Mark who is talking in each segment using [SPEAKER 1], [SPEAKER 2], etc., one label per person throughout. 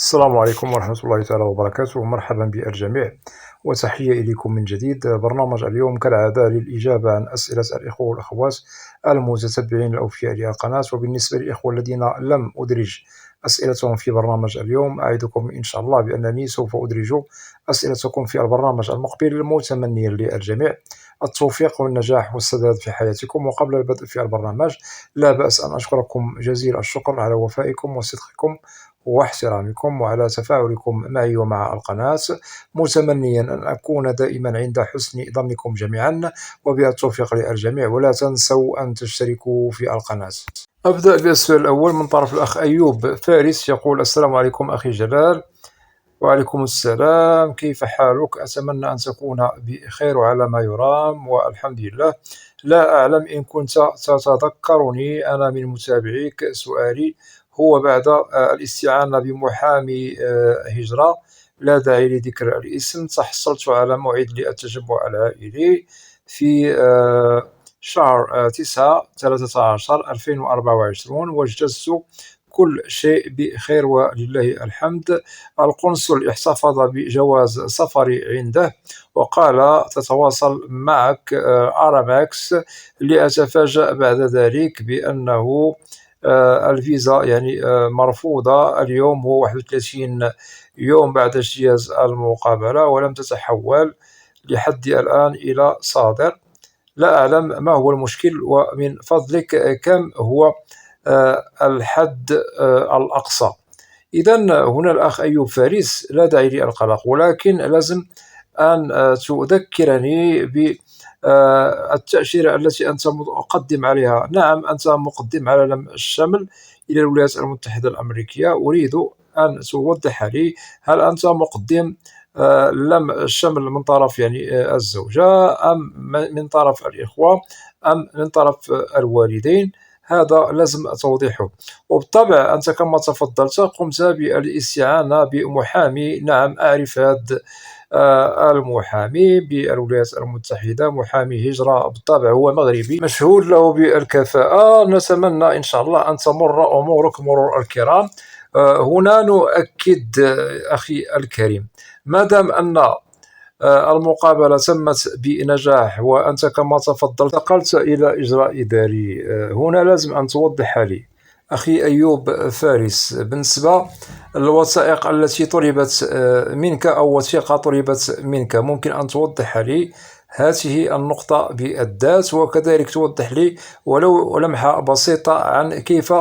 [SPEAKER 1] السلام عليكم ورحمة الله تعالى وبركاته، مرحبا بالجميع وتحية إليكم من جديد. برنامج اليوم كالعادة للإجابة عن أسئلة الإخوة والأخوات المتتبعين الأوفياء للقناة. وبالنسبة للإخوة الذين لم أدرج أسئلتهم في برنامج اليوم، أعدكم إن شاء الله بأنني سوف أدرج أسئلتكم في البرنامج المقبل، متمنيا للجميع التوفيق والنجاح والسداد في حياتكم. وقبل البدء في البرنامج، لا بأس أن أشكركم جزيل الشكر على وفائكم وصدقكم واحترامكم وعلى تفاعلكم معي ومع القناة، متمنيا أن أكون دائما عند حسن ظنكم جميعا، وبها التوفيق للجميع. ولا تنسوا أن تشتركوا في القناة. أبدأ بالسؤال الأول من طرف الأخ أيوب فارس، يقول: السلام عليكم أخي جلال. وعليكم السلام، كيف حالك؟ أتمنى أن تكون بخير وعلى ما يرام، والحمد لله. لا أعلم إن كنت تتذكرني، أنا من متابعيك. سؤالي هو بعد الاستعانة بمحامي هجرة، لا داعي لذكر الاسم، تحصلت على موعد للتجمع العائلي في شهر 9/13/2024، وجزت كل شيء بخير ولله الحمد. القنصل احتفظ بجواز سفري عنده، وقال تتواصل معك أراماكس. لأتفاجأ بعد ذلك بأنه الفيزا مرفوضة. اليوم هو 31 يوم بعد اجتياز المقابلة، ولم تتحول لحد الآن إلى صادر. لا أعلم ما هو المشكل، ومن فضلك كم هو الحد الأقصى؟ إذا هنا الأخ أيوب فارس، لا داعي للقلق، ولكن لازم أن تذكرني بالتأشيرة التي أنت مقدم عليها. نعم، أنت مقدم على لم الشمل إلى الولايات المتحدة الأمريكية. أريد أن توضح لي، هل أنت مقدم لم الشمل من طرف الزوجة، أم من طرف الإخوة، أم من طرف الوالدين؟ هذا لازم توضيحه. وبالطبع أنت كما تفضلت قمت بالاستعانة بمحامي. نعم، أعرف هذا المحامي بالولايات المتحدة، محامي هجرة، بالطبع هو مغربي مشهود له بالكفاءة. نتمنى إن شاء الله أن تمر أمورك مرور الكرام. هنا نؤكد أخي الكريم، ما دام أن المقابلة تمت بنجاح، وأنت كما تفضلت انتقلت إلى إجراء إداري، هنا لازم أن توضح لي أخي أيوب فارس، بالنسبة للوثائق التي طلبت منك أو وثيقة طلبت منك، ممكن أن توضح لي هذه النقطة بالذات، وكذلك توضح لي ولو لمحة بسيطة عن كيف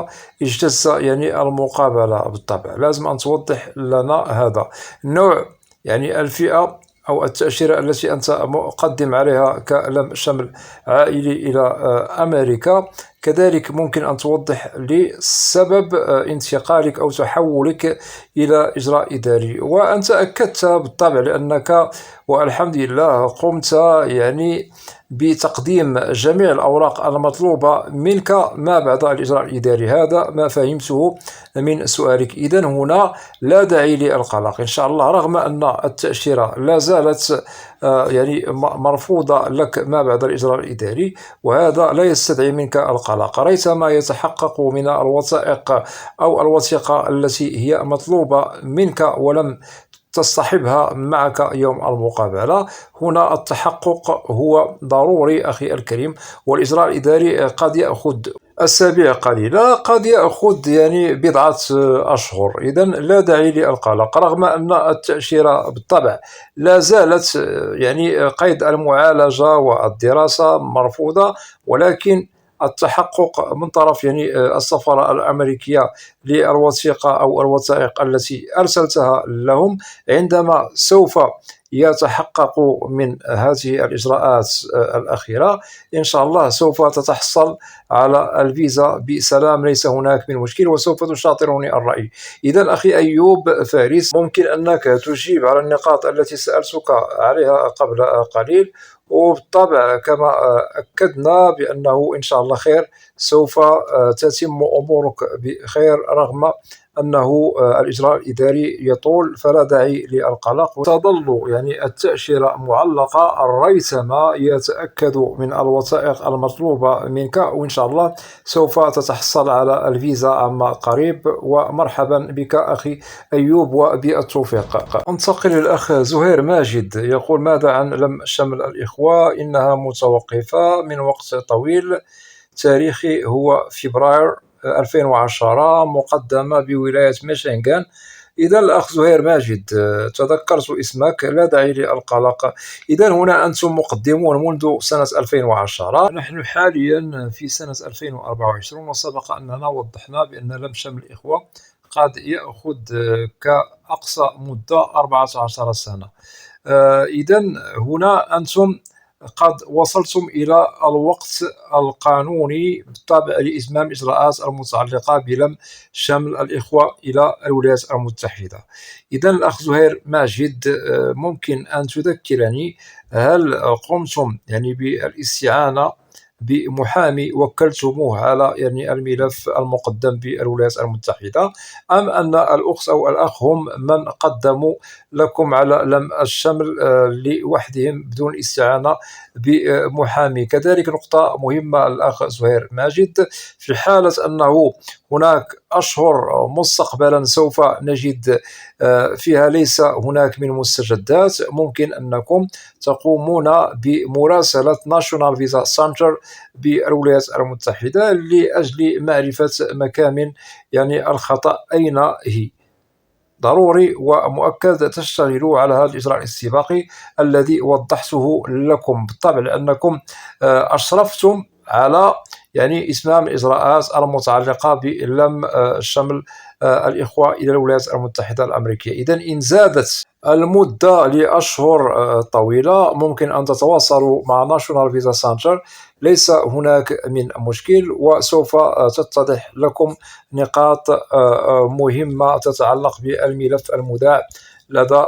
[SPEAKER 1] اجتزت المقابلة. بالطبع لازم أن توضح لنا هذا النوع، الفئة أو التأشيرة التي أنت مقدم عليها كلم شمل عائلي إلى أمريكا. كذلك ممكن أن توضح لي سبب انتقالك أو تحولك إلى إجراء إداري. وأنت أكدت بالطبع لأنك والحمد لله قمت بتقديم جميع الأوراق المطلوبة منك ما بعد الإجراء الإداري. هذا ما فهمته من سؤالك. إذن هنا لا داعي للقلق إن شاء الله، رغم أن التأشيرة لا زالت مرفوضة لك ما بعد الإجراء الإداري، وهذا لا يستدعي منك القلق. ريثما يتحقق من الوثائق أو الوثيقة التي هي مطلوبة منك ولم تصطحبها معك يوم المقابلة. هنا التحقق هو ضروري أخي الكريم، والإجراء الإداري قد يأخذ أسابيع قليلة، قد يأخذ بضعة أشهر. إذن لا داعي للقلق، رغم أن التأشيرة بالطبع لا زالت قيد المعالجة والدراسة مرفوضة، ولكن التحقق من طرف السفارة الأمريكية للوثيقة أو الوثائق التي أرسلتها لهم، عندما سوف يتحققوا من هذه الإجراءات الأخيرة إن شاء الله سوف تتحصل على الفيزا بسلام، ليس هناك من مشكل، وسوف تشاطرني الرأي. إذا أخي أيوب فارس، ممكن أنك تجيب على النقاط التي سألتك عليها قبل قليل، وبالطبع كما أكدنا بأنه إن شاء الله خير، سوف تتم أمورك بخير رغم أنه الإجراء الإداري يطول، فلا داعي للقلق. وتظل يعني التأشيرة معلقة ريثما يتأكد من الوثائق المطلوبة منك، وإن شاء الله سوف تتحصل على الفيزا عما قريب. ومرحبا بك أخي أيوب وبالتوفيق. انتقل للأخ زهير ماجد، يقول: ماذا عن لم شمل الإخوة؟ إنها متوقفة من وقت طويل، تاريخي هو فبراير 2010، مقدمة بولاية ميشيغان. إذا الأخ زهير ماجد، تذكرت اسمك، لا داعي للقلق. إذا هنا أنتم مقدمون منذ سنة 2010، نحن حاليا في سنة 2024، وسبق أننا وضحنا بأن لم شمل الإخوة قد يأخذ كأقصى مدة 14 سنة. إذا هنا أنتم قد وصلتم إلى الوقت القانوني بالطبع لإتمام الإجراءات المتعلقة بلم شمل الإخوة إلى الولايات المتحدة. إذا الأخ زهير ماجد، ممكن أن تذكرني، هل قمتم يعني بالاستعانة بمحامي وكلتموه على يعني الملف المقدم بالولايات المتحدة، أم أن الأخت أو الأخ هم من قدموا لكم على لم الشمل لوحدهم بدون الاستعانة بمحامي؟ كذلك نقطة مهمة الأخ زهير ماجد، في حالة أنه هناك أشهر مستقبلا سوف نجد فيها ليس هناك من مستجدات، ممكن أنكم تقومون بمراسلة ناشونال فيزا سنتر بالولايات المتحدة لأجل معرفة مكامن يعني الخطأ أين هي. ضروري ومؤكد تشتغلوا على هذا الإجراء الاستباقي الذي وضحته لكم بالطبع، لأنكم أشرفتم على يعني إتمام الإجراءات المتعلقة بلم شمل الإخوة إلى الولايات المتحدة الأمريكية. إذا إن زادت المدة لأشهر طويلة، ممكن أن تتواصلوا مع ناشونال فيزا سنتر، ليس هناك من مشكل، وسوف تتضح لكم نقاط مهمة تتعلق بالملف المذاع لدى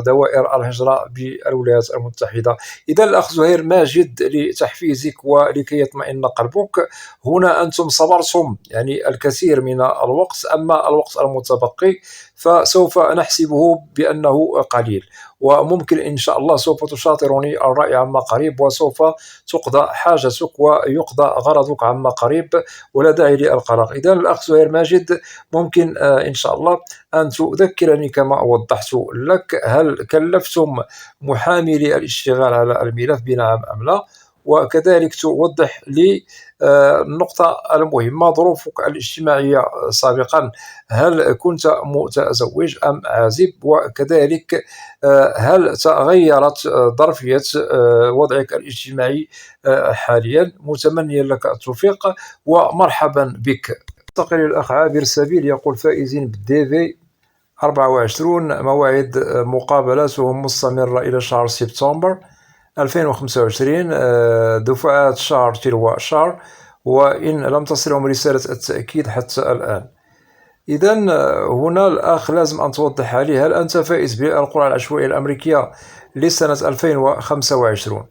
[SPEAKER 1] دوائر الهجرة بالولايات المتحدة. إذا الأخ زهير ماجد، لتحفيزك ولكي يطمئن قلبك، هنا أنتم صبرتم يعني الكثير من الوقت، أما الوقت المتبقي فسوف نحسبه بأنه قليل، وممكن إن شاء الله سوف تشاطرني الرأي عما قريب، وسوف تقضى حاجتك ويقضى غرضك عما قريب، ولا داعي للقلق. إذا الأخ زهير ماجد، ممكن إن شاء الله أن تذكرني كما وضحت لك، هل كلفتم محامي للاشتغال على الملف بنعم أم لا؟ وكذلك توضح لي النقطة المهمة، ظروفك الاجتماعية سابقا، هل كنت متزوج أم عازب؟ وكذلك هل تغيرت ظرفية وضعك الاجتماعي حاليا؟ متمنيا لك التوفيق ومرحبا بك. انتقل الأخ عابر السبيل، يقول: فائزين بالدي في 24، موعد مقابلاتهم مستمرة إلى شهر سبتمبر 2025، دفعات شهر تلو شهر، وإن لم تصلهم رسالة التأكيد حتى الآن. إذا هنا الأخ لازم أن توضح لي، هل أنت فائز بالقرعة العشوائية الأمريكية لسنة 2025؟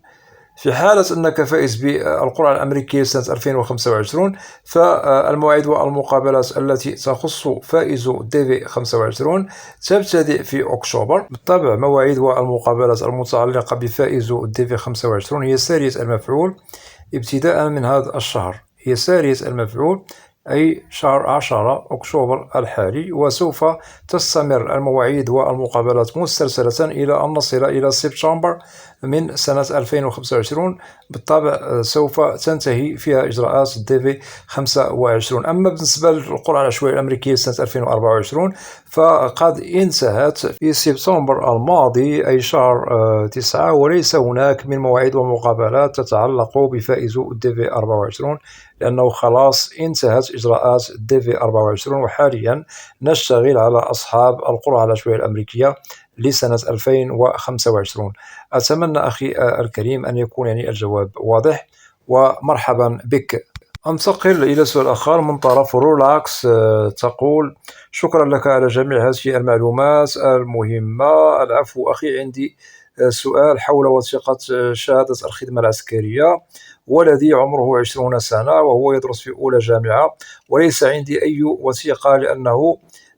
[SPEAKER 1] في حالة أنك فائز بالقرعة الأمريكية لسنة 2025، فالموعد والمقابلات التي تخص فائز دي في 25 تبتدئ في أكتوبر. بالطبع مواعيد والمقابلات المتعلقة بفائز دي في 25 هي سارية المفعول ابتداء من هذا الشهر، هي سارية المفعول أي شهر 10 أكتوبر الحالي، وسوف تستمر المواعيد والمقابلات مسلسلة إلى أن نصل إلى سبتمبر من سنة 2025. بالطبع سوف تنتهي فيها إجراءات الدي في 25. أما بالنسبة للقرعة العشوائية الأمريكية سنة 2024 فقد انتهت في سبتمبر الماضي أي شهر 9، وليس هناك من مواعيد ومقابلات تتعلق بفائز الدي في 24، لأنه خلاص انتهت إجراءات الدي في 24، وحاليا نشتغل على أصحاب القرعة العشوائية الأمريكية لسنة 2025. أتمنى أخي الكريم أن يكون يعني الجواب واضح، ومرحبا بك. أنتقل إلى سؤال آخر من طرف رولاكس، تقول: شكرا لك على جميع هذه المعلومات المهمة. العفو أخي، عندي سؤال حول وثيقة شهادة الخدمة العسكرية. والذي عمره 20 سنة وهو يدرس في أولى جامعة، وليس عندي أي وثيقة لأنه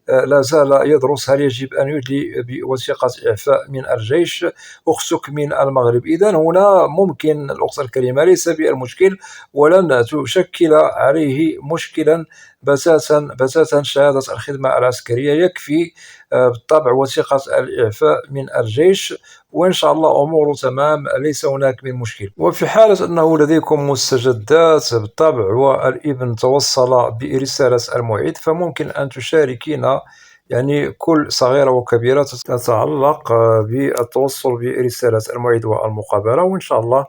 [SPEAKER 1] لا زال يدرس هل يجب أن يدلي بوثيقة إعفاء من الجيش. أختك من المغرب، إذن هنا ممكن الأخت الكريمة ليس بالمشكل، ولن تشكل عليه مشكلا بتاتا بتاتا شهادة الخدمة العسكرية، يكفي بالطبع وثيقة الإعفاء من الجيش، وإن شاء الله أمور تمام، ليس هناك من مشكل. وفي حالة أنه لديكم مستجدات بالطبع والابن توصل برسالة المعيد، فممكن أن تشاركينا يعني كل صغيرة وكبيرة تتعلق بالتوصل برسالة المعيد والمقابلة، وإن شاء الله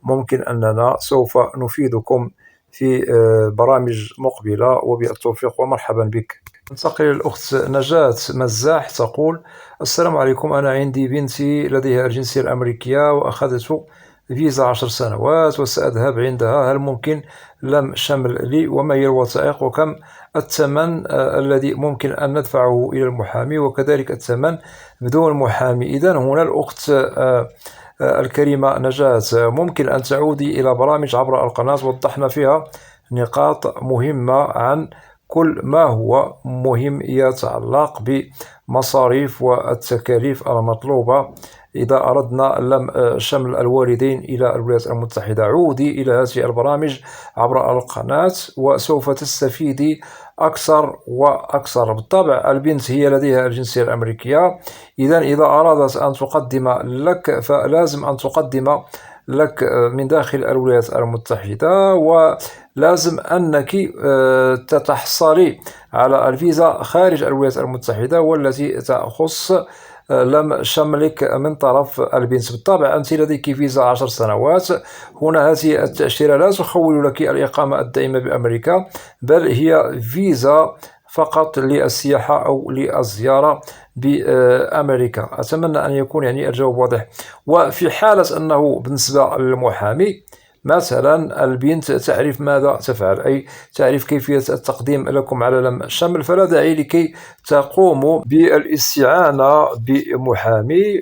[SPEAKER 1] ممكن أننا سوف نفيدكم في برامج مقبلة، وبالتوفيق ومرحبا بك. ننتقل للأخت نجاة مزاح، تقول: السلام عليكم، أنا عندي بنتي لديها الجنسية الأمريكية وأخذت فيزا 10 سنوات وسأذهب عندها، هل ممكن لم شمل لي؟ وما هي الوثائق؟ وكم الثمن الذي ممكن أن ندفعه إلى المحامي؟ وكذلك الثمن بدون محامي. إذن هنا الأخت الكريمة نجاة، ممكن أن تعودي إلى برامج عبر القناة، وضحنا فيها نقاط مهمة عن كل ما هو مهم يتعلق بمصاريف والتكاليف المطلوبة إذا أردنا لم شمل الوالدين إلى الولايات المتحدة. عودي إلى هذه البرامج عبر القناة وسوف تستفيدي أكثر وأكثر. بالطبع البنت هي لديها الجنسية الأمريكية، إذا أرادت أن تقدم لك فلازم أن تقدم لك من داخل الولايات المتحدة، ولازم أنك تتحصلي على الفيزا خارج الولايات المتحدة والتي تخص لم شملك من طرف البنت. بالطبع أنت لديك فيزا 10 سنوات، هنا هذه التأشيرة لا تخول لك الإقامة الدائمة بأمريكا، بل هي فيزا فقط للسياحة أو للزيارة بأمريكا. أتمنى أن يكون يعني الجواب واضح. وفي حالة أنه بالنسبة للمحامي مثلا البنت تعرف ماذا تفعل، أي تعرف كيفية التقديم لكم على لم شمل، فلا داعي لكي تقوموا بالاستعانة بمحامي.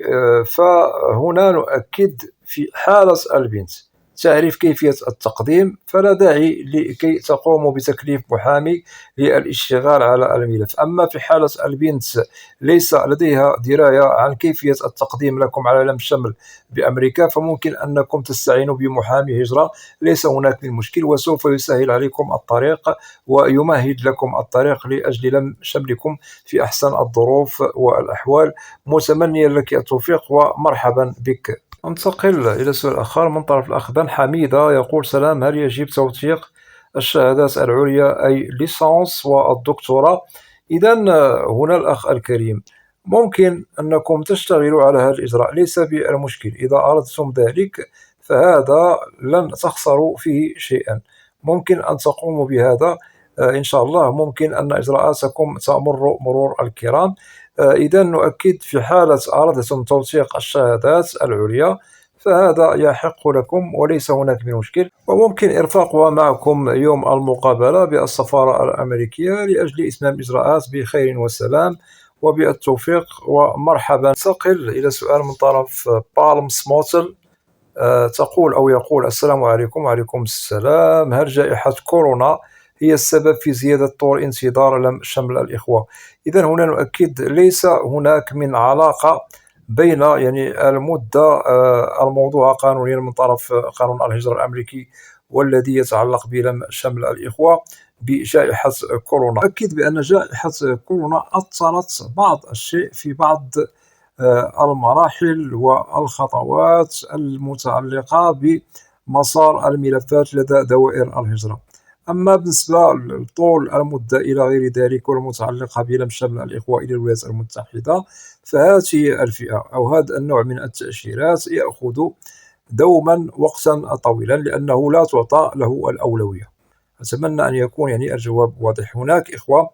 [SPEAKER 1] فهنا نؤكد في حالة البنت تعرف كيفية التقديم، فلا داعي لكي تقوموا بتكليف محامي للاشتغال على الملف. أما في حالة البنت ليس لديها دراية عن كيفية التقديم لكم على لم شمل بأمريكا، فممكن أنكم تستعينوا بمحامي هجرة، ليس هناك من مشكل، وسوف يسهل عليكم الطريق ويمهد لكم الطريق لأجل لم شملكم في أحسن الظروف والأحوال. متمنيا لك التوفيق ومرحبا بك. انتقل إلى السؤال الآخر من طرف الأخ بن حميدة، يقول: سلام، هل يجب توثيق الشهادات العليا أي ليسانس والدكتوراه؟ إذا هنا الأخ الكريم، ممكن أنكم تشتغلوا على هذا الإجراء، ليس بالمشكل، إذا أردتم ذلك فهذا لن تخسروا فيه شيئا، ممكن أن تقوموا بهذا إن شاء الله. ممكن أن إجراءاتكم تمر مرور الكرام. إذا نؤكد في حالة أردتم توثيق الشهادات العليا فهذا يحق لكم وليس هناك من مشكل، وممكن إرفاقها معكم يوم المقابلة بالسفارة الأمريكية لأجل إتمام الإجراءات بخير وسلام وبالتوفيق ومرحبا. ننتقل إلى سؤال من طرف بالم سموتل، تقول أو يقول: السلام عليكم. وعليكم السلام، هل جائحة كورونا هي السبب في زيادة طول انتظار لم شمل الإخوة؟ إذا هنا نؤكد ليس هناك من علاقة بين يعني المدة الموضوعة قانونيا من طرف قانون الهجرة الأمريكي والذي يتعلق بلم شمل الإخوة بجائحة كورونا. أكد بأن جائحة كورونا أثرت بعض الشيء في بعض المراحل والخطوات المتعلقة بمسار الملفات لدى دوائر الهجرة. أما بالنسبة لطول المدة إلى غير ذلك والمتعلقة بلم شمل الإخوة إلى الولايات المتحدة، فهذه الفئة أو هذا النوع من التأشيرات يأخذ دوما وقتا طويلا لأنه لا تعطى له الأولوية. أتمنى أن يكون يعني الجواب واضح. هناك إخوة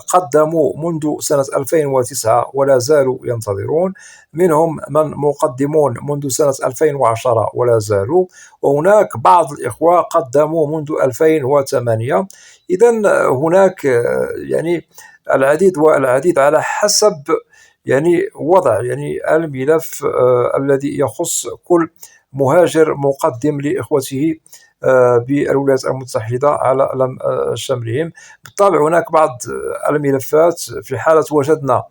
[SPEAKER 1] قدموا منذ سنة 2009 ولا زالوا ينتظرون، منهم من مقدمون منذ سنة 2010 ولا زالوا، وهناك بعض الإخوة قدموا منذ 2008. إذا هناك يعني العديد والعديد على حسب يعني وضع يعني الملف الذي يخص كل مهاجر مقدم لإخوته بالولايات المتحدة على شملهم. بالطبع هناك بعض الملفات في حالة وجدنا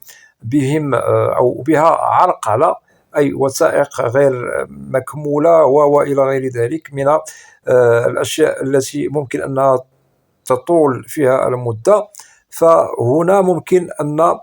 [SPEAKER 1] بهم أو بها عرقلة، أي وثائق غير مكمولة وإلى غير ذلك من الأشياء التي ممكن أنها تطول فيها المدة، فهنا ممكن أن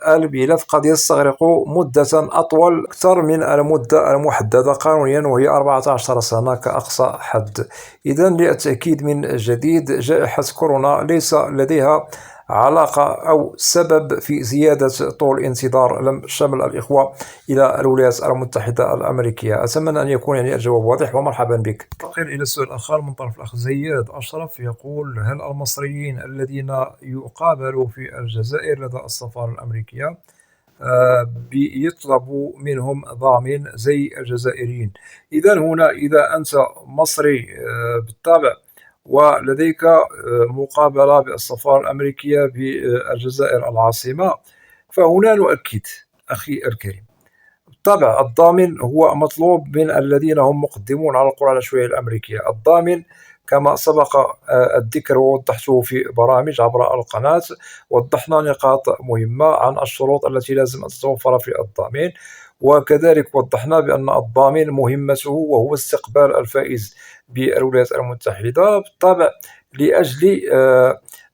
[SPEAKER 1] الملف قد يستغرق مدة أطول أكثر من المدة المحددة قانونيا، وهي 14 سنة كأقصى حد. إذا للتأكيد من جديد، جائحة كورونا ليس لديها علاقة أو سبب في زيادة طول الانتظار لم شمل الإخوة إلى الولايات المتحدة الأمريكية. أتمنى أن يكون الجواب واضح، ومرحبا بك. ننتقل إلى السؤال الآخر من طرف الأخ زياد أشرف، يقول: هل المصريين الذين يقابلوا في الجزائر لدى السفارة الأمريكية بيطلبوا منهم ضامن زي الجزائريين؟ إذا هنا إذا أنت مصري بالطبع ولديك مقابلة بالسفارة الأمريكية بالجزائر العاصمة، فهنا نؤكد أخي الكريم، بالطبع الضامن هو مطلوب من الذين هم مقدمون على القرعة العشوائية الأمريكية. الضامن كما سبق الذكر ووضحته في برامج عبر القناة، وضحنا نقاط مهمة عن الشروط التي لازم أن تتوفر في الضامن، وكذلك وضحنا بأن الضامن مهمته وهو استقبال الفائز بالولايات المتحدة بالطبع لأجل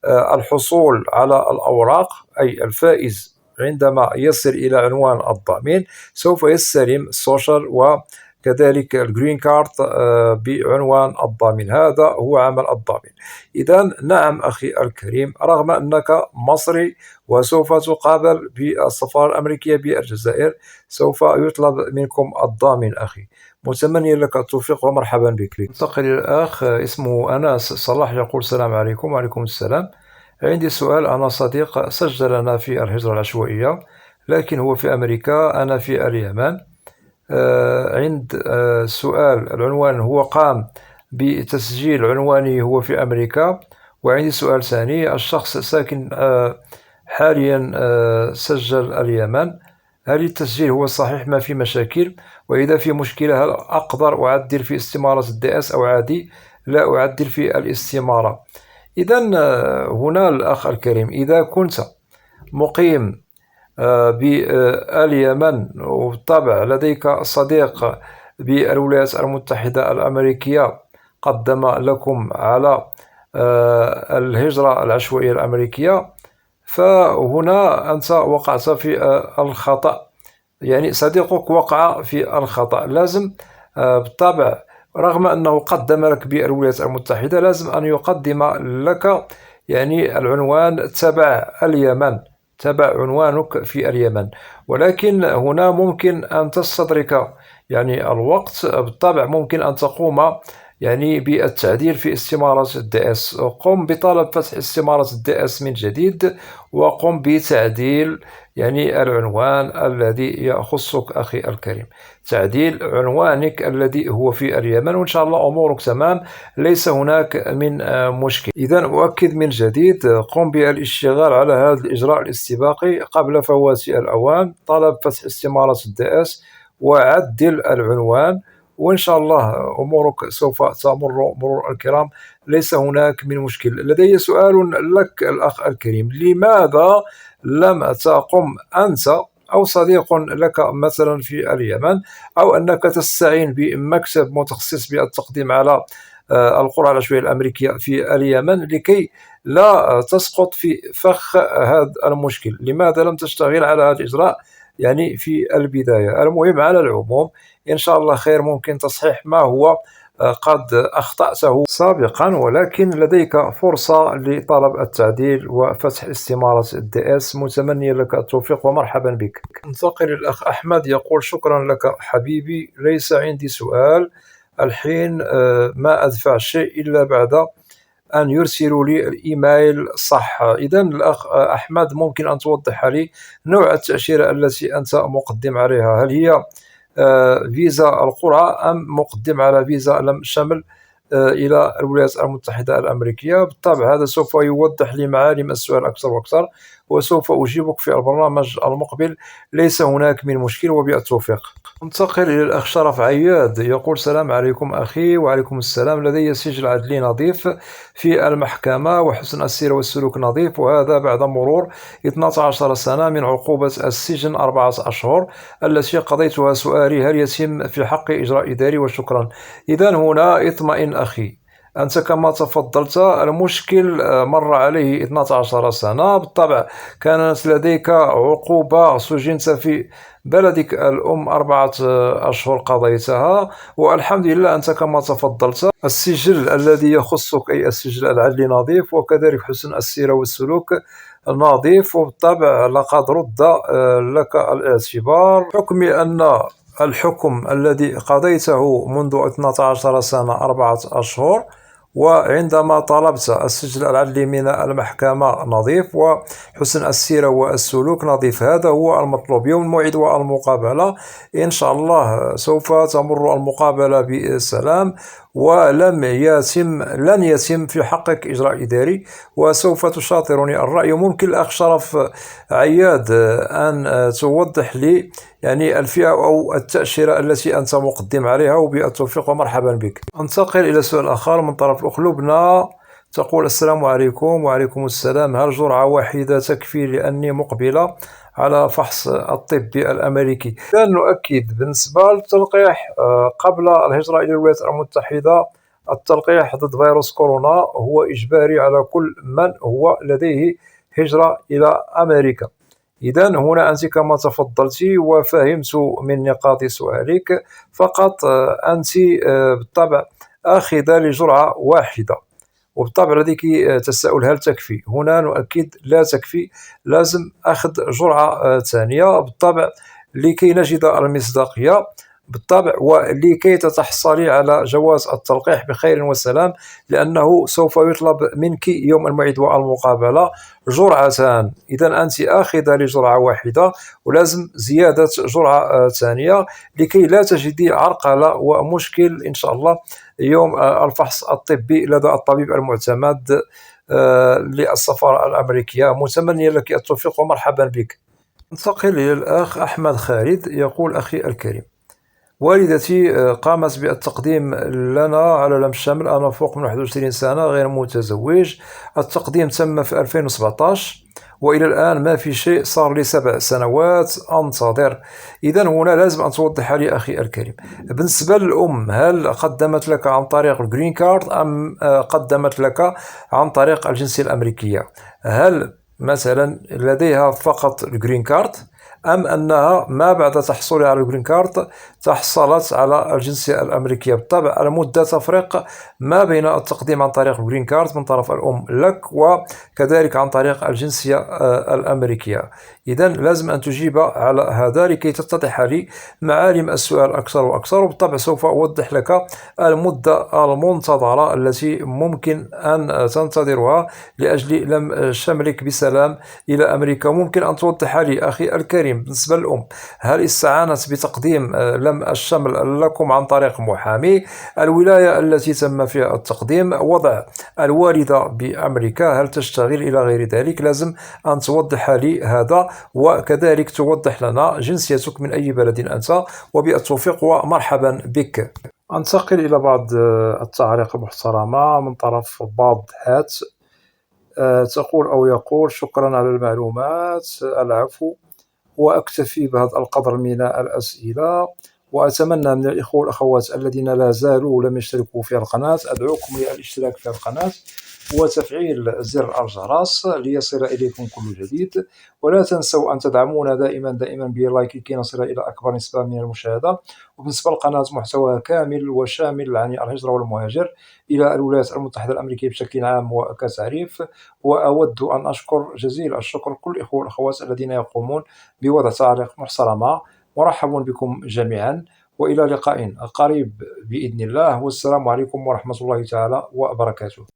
[SPEAKER 1] الحصول على الأوراق. أي الفائز عندما يصل إلى عنوان الضامن سوف يستلم السوشيال وكذلك الجرين كارد بعنوان الضامن. هذا هو عمل الضامن. إذا نعم أخي الكريم، رغم أنك مصري وسوف تقابل بالسفارة الأمريكية بالجزائر، سوف يطلب منكم الضامن أخي. متمنيا لك التوفيق ومرحبا بك. انتقل إلى الأخ اسمه أناس صلاح، يقول: السلام عليكم. وعليكم السلام. عندي سؤال. أنا صديق سجلنا في الهجرة العشوائية، لكن هو في أمريكا، أنا في اليمن. عند سؤال العنوان، هو قام بتسجيل عنوانه هو في أمريكا. وعندي سؤال ثاني، الشخص ساكن حاليا سجل اليمن، هل التسجيل هو صحيح ما في مشاكل؟ وإذا في مشكلة هل أقدر أعدل في استمارة الDS أو عادي لا أعدل في الاستمارة؟ إذا هنا الأخ الكريم، إذا كنت مقيم باليمن وبالطبع لديك صديق بالولايات المتحدة الأمريكية قدم لكم على الهجرة العشوائية الأمريكية، فهنا أنت وقعت في الخطأ، يعني صديقك وقع في الخطأ. لازم بالطبع رغم أنه قدم لك بالولايات المتحدة لازم أن يقدم لك يعني العنوان تبع اليمن، تبع عنوانك في اليمن. ولكن هنا ممكن أن تستدرك يعني الوقت، بالطبع ممكن أن تقوم يعني بالتعديل في استمارة الDS. قم بطلب فتح استمارة الDS من جديد، وقم بتعديل يعني العنوان الذي يخصك أخي الكريم، تعديل عنوانك الذي هو في اليمن، وإن شاء الله أمورك تمام، ليس هناك من مشكل. إذا أؤكد من جديد، قم بالاشتغال على هذا الإجراء الاستباقي قبل فوات الأوان، طلب فتح استمارة الDS وعدل العنوان، وإن شاء الله أمورك سوف تمر مرور الكرام، ليس هناك من مشكل. لدي سؤال لك الأخ الكريم، لماذا لم تقم أنت أو صديق لك مثلا في اليمن، أو أنك تستعين بمكتب متخصص بالتقديم على القرعة العشوائية الأمريكية في اليمن لكي لا تسقط في فخ هذا المشكل؟ لماذا لم تشتغل على هذا الإجراء يعني في البداية؟ المهم على العموم إن شاء الله خير، ممكن تصحيح ما هو قد أخطأته سابقا، ولكن لديك فرصة لطلب التعديل وفتح استمارة الDS. متمنيا لك التوفيق ومرحبا بك. انتقل الأخ أحمد، يقول: شكرا لك حبيبي، ليس عندي سؤال الحين، ما أدفع شيء إلا بعد أن يرسلوا لي الإيميل صح. إذا الأخ أحمد، ممكن أن توضح لي نوع التأشيرة التي أنت مقدم عليها؟ هل هي فيزا القرعة أم مقدم على فيزا لم شمل إلى الولايات المتحدة الأمريكية. بالطبع هذا سوف يوضح لي معالم السؤال أكثر وأكثر، وسوف أجيبك في البرنامج المقبل، ليس هناك من مشكل، وبالتوفيق. ننتقل إلى الأخ شرف عياد، يقول: السلام عليكم أخي. وعليكم السلام. لدي سجل عدلي نظيف في المحكمة، وحسن السير والسلوك نظيف، وهذا بعد مرور 12 سنة من عقوبة السجن 4 أشهر التي قضيتها. سؤالي: هل يتم في حقي إجراء إداري؟ وشكرا. إذا هنا اطمئن أخي، أنت كما تفضلت المشكل مر عليه 12 سنة. بالطبع كانت لديك عقوبة، سجنت في بلدك الأم 4 أشهر قضيتها، والحمد لله أنت كما تفضلت السجل الذي يخصك، أي السجل العدلي نظيف، وكذلك حسن السيرة والسلوك نظيف. وبالطبع لقد رد لك الاعتبار، حكم أن الحكم الذي قضيته منذ 12 سنة 4 أشهر، وعندما طلبت السجل العدلي من المحكمة نظيف، وحسن السيرة والسلوك نظيف. هذا هو المطلوب. يوم الموعد والمقابلة إن شاء الله سوف تمر المقابلة بسلام، لن يتم في حقك إجراء إداري، وسوف تشاطرني الرأي. ممكن الأخ شرف عياد أن توضح لي يعني الفئة أو التأشيرة التي أنت مقدم عليها، وبالتوفيق ومرحبا بك. أنتقل إلى سؤال آخر من طرف الأخ لبنى، تقول: السلام عليكم. وعليكم السلام. هل جرعة واحدة تكفي لأني مقبلة على فحص الطبي الأمريكي؟ نؤكد بالنسبة للتلقيح قبل الهجرة إلى الولايات المتحدة، التلقيح ضد فيروس كورونا هو إجباري على كل من هو لديه هجرة إلى أمريكا. إذا هنا أنت كما تفضلت وفهمت من نقاط سؤالك، فقط أنت بالطبع آخذة لجرعة واحدة، وبالطبع لديك تساؤل: هل تكفي؟ هنا نؤكد: لا تكفي، لازم أخذ جرعة ثانية بالطبع لكي نجد المصداقية، بالطبع ولكي تتحصلي على جواز التلقيح بخير وسلام، لأنه سوف يطلب منك يوم الموعد والمقابلة جرعتان. إذا أنت آخذة لجرعة واحدة، ولازم زيادة جرعة ثانية لكي لا تجدي عرقلة ومشكل إن شاء الله يوم الفحص الطبي لدى الطبيب المعتمد للسفارة الأمريكية. متمنيا لك التوفيق ومرحبا بك. ننتقل إلى الأخ أحمد خالد، يقول: أخي الكريم، والدتي قامت بالتقديم لنا على لم الشمل. أنا فوق من 21 سنة، غير متزوج. التقديم تم في 2017، وإلى الآن ما في شيء. صار لي 7 سنوات أنتظر. إذا هنا لازم أن توضح لي أخي الكريم، بالنسبة للأم، هل قدمت لك عن طريق الجرين كارد أم قدمت لك عن طريق الجنسية الأمريكية؟ هل مثلا لديها فقط الجرين كارد، أم أنها ما بعد تحصلها على الجرين كارد تحصلت على الجنسية الأمريكية؟ بالطبع المدة تفرق ما بين التقديم عن طريق الجرين كارد من طرف الأم لك، وكذلك عن طريق الجنسية الأمريكية. إذا لازم أن تجيب على هذا لكي تتضح لي معالم السؤال أكثر وأكثر، وبالطبع سوف أوضح لك المدة المنتظرة التي ممكن أن تنتظرها لأجل لم شملك بسلام إلى أمريكا. ممكن أن توضح لي أخي الكريم بالنسبة للأم، هل استعانت بتقديم لم الشمل لكم عن طريق محامي؟ الولاية التي تم فيها التقديم، وضع الوالدة بأمريكا، هل تشتغل إلى غير ذلك؟ لازم أن توضح لي هذا، وكذلك توضح لنا جنسيتك، من أي بلد أنت، وبالتوفيق ومرحبا بك. أنتقل إلى بعض التعليق المحترمة من طرف بعض هات، تقول أو يقول: شكرا على المعلومات، العفو، وأكتفي بهذا القدر من الأسئلة، وأتمنى من الإخوة والأخوات الذين لا زالوا لم يشتركوا في القناة، أدعوكم للاشتراك في القناة وتفعيل زر الجرس ليصل إليكم كل جديد، ولا تنسوا أن تدعمونا دائما بلايك كي نصل إلى أكبر نسبة من المشاهدة. وبالنسبة للقناة محتواها كامل وشامل عن الهجرة والمهاجر إلى الولايات المتحدة الأمريكية بشكل عام وكتعريف. وأود أن أشكر جزيل الشكر كل الإخوة والأخوات الذين يقومون بوضع تعليق محترمة. مرحب بكم جميعا، وإلى لقاء قريب بإذن الله، والسلام عليكم ورحمة الله تعالى وبركاته.